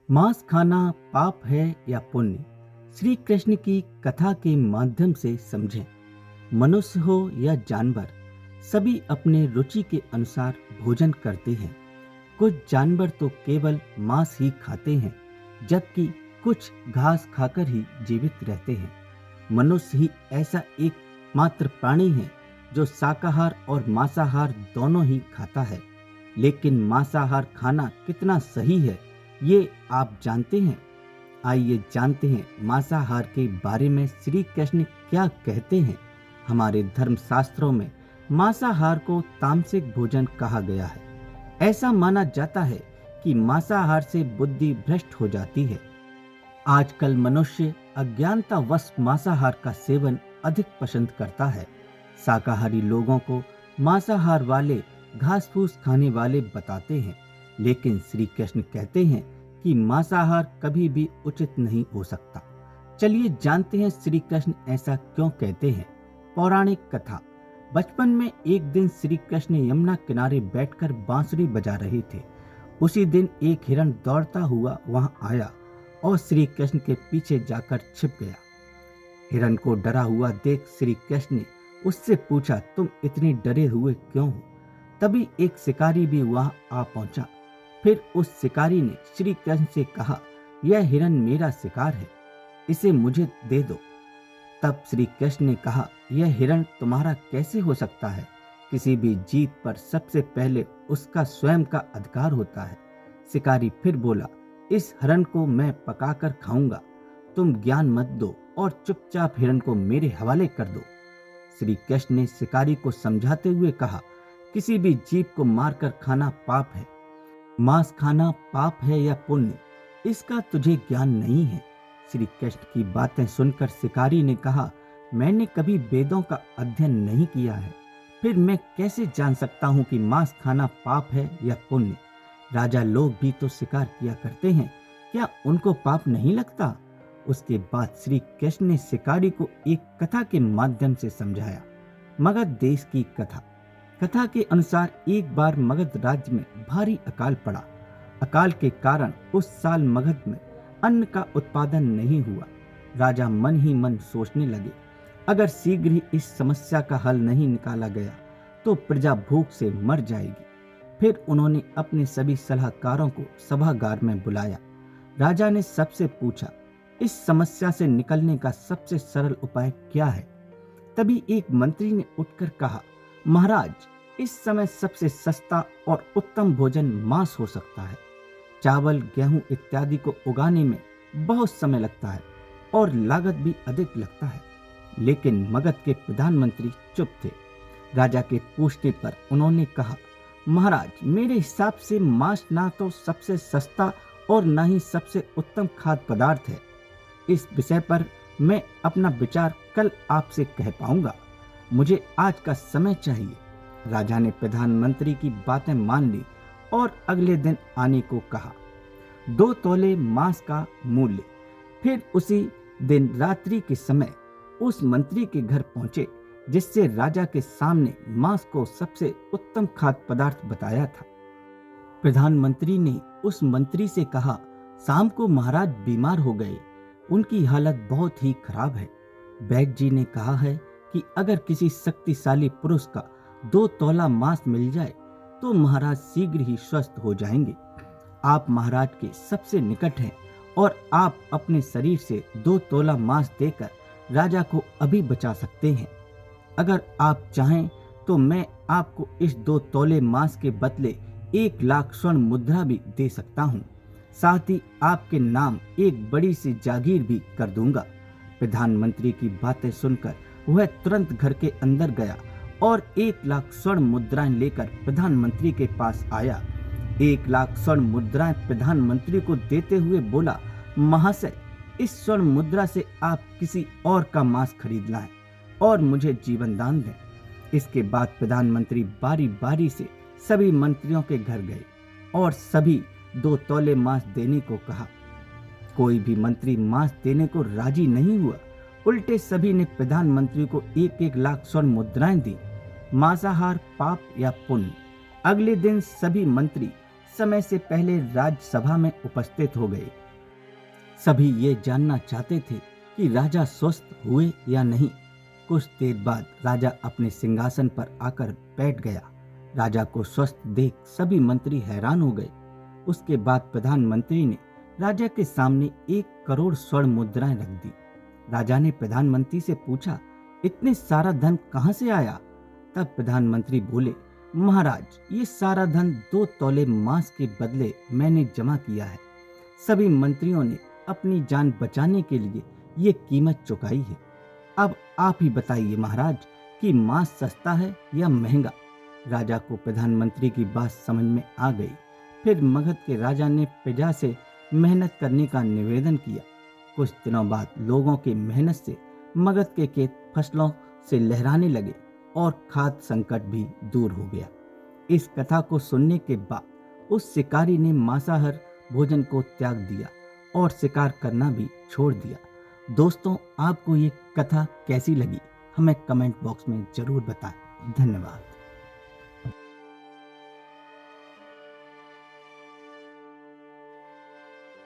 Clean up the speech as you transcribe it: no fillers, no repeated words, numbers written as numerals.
मांस खाना पाप है या पुण्य, श्री कृष्ण की कथा के माध्यम से समझें। मनुष्य हो या जानवर, सभी अपने रुचि के अनुसार भोजन करते हैं। कुछ जानवर तो केवल मांस ही खाते हैं, जबकि कुछ घास खाकर ही जीवित रहते हैं। मनुष्य ही ऐसा एकमात्र प्राणी है जो शाकाहार और मांसाहार दोनों ही खाता है। लेकिन मांसाहार खाना कितना सही है, ये आप जानते हैं? आइए जानते हैं मांसाहार के बारे में श्री कृष्ण क्या कहते हैं। हमारे धर्मशास्त्रों में मांसाहार को तामसिक भोजन कहा गया है। ऐसा माना जाता है कि मांसाहार से बुद्धि भ्रष्ट हो जाती है। आजकल मनुष्य अज्ञानतावश मांसाहार का सेवन अधिक पसंद करता है। शाकाहारी लोगों को मांसाहार वाले घास फूस खाने वाले बताते हैं, लेकिन श्री कृष्ण कहते हैं कि मांसाहार कभी भी उचित नहीं हो सकता। चलिए जानते हैं श्री कृष्ण ऐसा क्यों कहते हैं। पौराणिक कथा। बचपन में एक दिन श्री कृष्ण यमुना किनारे बैठकर बांसुरी बजा रहे थे। उसी दिन एक हिरण दौड़ता हुआ वहां आया और श्री कृष्ण के पीछे जाकर छिप गया। हिरण को डरा हुआ देख श्री कृष्ण ने उससे पूछा, तुम इतने डरे हुए क्यों हो? तभी एक शिकारी भी वहां आ पहुंचा। फिर उस शिकारी ने श्री कृष्ण से कहा, यह हिरण मेरा शिकार है, इसे मुझे दे दो। तब श्री कृष्ण ने कहा, यह हिरण तुम्हारा कैसे हो सकता है? किसी भी जीत पर सबसे पहले उसका स्वयं का अधिकार होता है। शिकारी फिर बोला, इस हिरण को मैं पकाकर खाऊंगा, तुम ज्ञान मत दो और चुपचाप हिरण को मेरे हवाले कर दो। श्री कृष्ण ने शिकारी को समझाते हुए कहा, किसी भी जीव को मारकर खाना पाप है। मांस खाना पाप है या पुण्य, इसका तुझे ज्ञान नहीं है। श्री कृष्ण की बातें सुनकर शिकारी ने कहा, मैंने कभी वेदों का अध्ययन नहीं किया है, फिर मैं कैसे जान सकता हूँ कि मांस खाना पाप है या पुण्य? राजा लोग भी तो शिकार किया करते हैं, क्या उनको पाप नहीं लगता? उसके बाद श्री कृष्ण ने शिकारी को एक कथा के माध्यम से समझाया। मगध देश की कथा। कथा के अनुसार एक बार मगध राज्य में भारी अकाल पड़ा। अकाल के कारण उस साल मगध में अन्न का उत्पादन नहीं हुआ। राजा मन ही मन सोचने लगे, अगर शीघ्र ही इस समस्या का हल नहीं निकाला गया तो प्रजा भूख से मर जाएगी। फिर उन्होंने अपने सभी सलाहकारों को सभागार में बुलाया। राजा ने सबसे पूछा, इस समस्या से निकलने का सबसे सरल उपाय क्या है? तभी एक मंत्री ने उठकर कहा, महाराज, इस समय सबसे सस्ता और उत्तम भोजन मांस हो सकता है। चावल, गेहूं इत्यादि को उगाने में बहुत समय लगता है और लागत भी अधिक लगता है। लेकिन मगध के प्रधानमंत्री चुप थे। राजा के पूछने पर उन्होंने कहा, महाराज, मेरे हिसाब से मांस ना तो सबसे सस्ता और ना ही सबसे उत्तम खाद्य पदार्थ है। इस विषय पर मैं अपना विचार कल आपसे कह पाऊंगा, मुझे आज का समय चाहिए। राजा ने प्रधानमंत्री की बातें मान ली और अगले दिन आने को कहा। 2 तोले मांस का मूल्य। फिर उसी दिन रात्रि के समय उस मंत्री के घर पहुंचे जिससे राजा के सामने मांस को सबसे उत्तम खाद्य पदार्थ बताया था। प्रधानमंत्री ने उस मंत्री से कहा, शाम को महाराज बीमार हो गए, उनकी हालत बहुत ही खराब है। वैद्य जी ने कहा है कि अगर किसी शक्तिशाली पुरुष का 2 तोला मांस मिल जाए तो महाराज शीघ्र ही स्वस्थ हो जाएंगे। आप महाराज के सबसे निकट हैं और आप अपने शरीर से 2 तोला मांस देकर राजा को अभी बचा सकते हैं। अगर आप चाहें तो मैं आपको इस 2 तोले मांस के बदले 1 लाख स्वर्ण मुद्रा भी दे सकता हूँ। साथ ही आपके नाम एक बड़ी सी जागीर भी कर दूंगा। प्रधानमंत्री की बातें सुनकर वह तुरंत घर के अंदर गया और 1 लाख स्वर्ण मुद्राएं लेकर प्रधानमंत्री के पास आया। 1 लाख स्वर्ण मुद्राएं प्रधानमंत्री को देते हुए बोला, महाशय, इस स्वर्ण मुद्रा से आप किसी और का मांस खरीद लाएं और मुझे जीवन दान दें। इसके बाद प्रधानमंत्री बारी बारी से सभी मंत्रियों के घर गए और सभी 2 तोले मांस देने को कहा। कोई भी मंत्री मांस देने को राजी नहीं हुआ। उल्टे सभी ने प्रधानमंत्री को 1-1 लाख स्वर्ण मुद्राएं दी। मांसाहार पाप या पुण्य। अगले दिन सभी मंत्री समय से पहले राजसभा में उपस्थित हो गए। सभी ये जानना चाहते थे कि राजा स्वस्थ हुए या नहीं। कुछ देर बाद राजा अपने सिंहासन पर आकर बैठ गया। राजा को स्वस्थ देख सभी मंत्री हैरान हो गए। उसके बाद प्रधानमंत्री ने राजा के सामने 1 करोड़ स्वर्ण मुद्राएं रख दी। राजा ने प्रधानमंत्री से पूछा, इतने सारा धन कहां से आया? तब प्रधानमंत्री बोले, महाराज, ये सारा धन 2 तोले मांस के बदले मैंने जमा किया है। सभी मंत्रियों ने अपनी जान बचाने के लिए ये कीमत चुकाई है। अब आप ही बताइए महाराज कि मांस सस्ता है या महंगा? राजा को प्रधानमंत्री की बात समझ में आ गई। फिर मगध के राजा ने प्रजा से मेहनत करने का निवेदन किया। कुछ दिनों बाद लोगों की मेहनत से मगध के खेत फसलों से लहराने लगे और खाद्य संकट भी दूर हो गया। इस कथा को सुनने के बाद उस शिकारी ने मांसाहार भोजन को त्याग दिया और शिकार करना भी छोड़ दिया। दोस्तों, आपको ये कथा कैसी लगी? हमें कमेंट बॉक्स में जरूर बताएं। धन्यवाद।